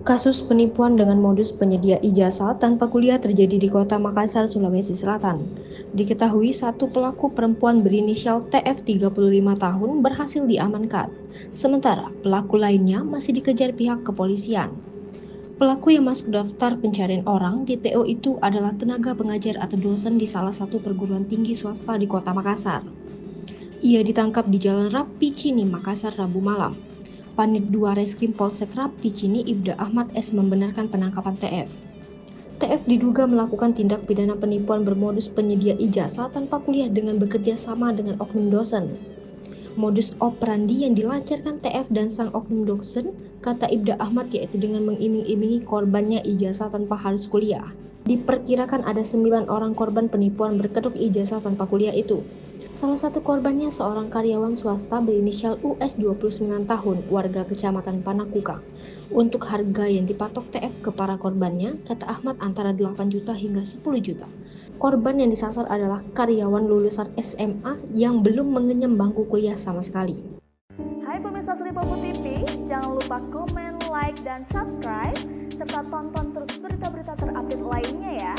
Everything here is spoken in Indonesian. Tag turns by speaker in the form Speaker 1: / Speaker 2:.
Speaker 1: Kasus penipuan dengan modus penyedia ijazah tanpa kuliah terjadi di Kota Makassar, Sulawesi Selatan. Diketahui satu pelaku perempuan berinisial TF 35 tahun berhasil diamankan, sementara pelaku lainnya masih dikejar pihak kepolisian. Pelaku yang masuk daftar pencarian orang di PO itu adalah tenaga pengajar atau dosen di salah satu perguruan tinggi swasta di Kota Makassar. Ia ditangkap di Jalan Rapicini, Makassar, Rabu malam. Panit 2 Reskrim Polsek Rapicini Ibda Ahmad S membenarkan penangkapan TF. TF diduga melakukan tindak pidana penipuan bermodus penyedia ijazah tanpa kuliah dengan bekerja sama dengan oknum dosen. Modus operandi yang dilancarkan TF dan sang oknum dosen, kata Ibda Ahmad, yaitu dengan mengiming-imingi korbannya ijazah tanpa harus kuliah. Diperkirakan ada 9 orang korban penipuan berkedok ijazah tanpa kuliah itu. Salah satu korbannya seorang karyawan swasta berinisial US 29 tahun, warga Kecamatan Panakukang. Untuk harga yang dipatok TF ke para korbannya, kata Ahmad, antara 8 juta hingga 10 juta. Korban yang disasar adalah karyawan lulusan SMA yang belum mengenyam bangku kuliah sama sekali.
Speaker 2: Hai pemirsa Sri Popo TV, jangan lupa komen, like, dan subscribe, serta tonton terus berita-berita terupdate lainnya ya.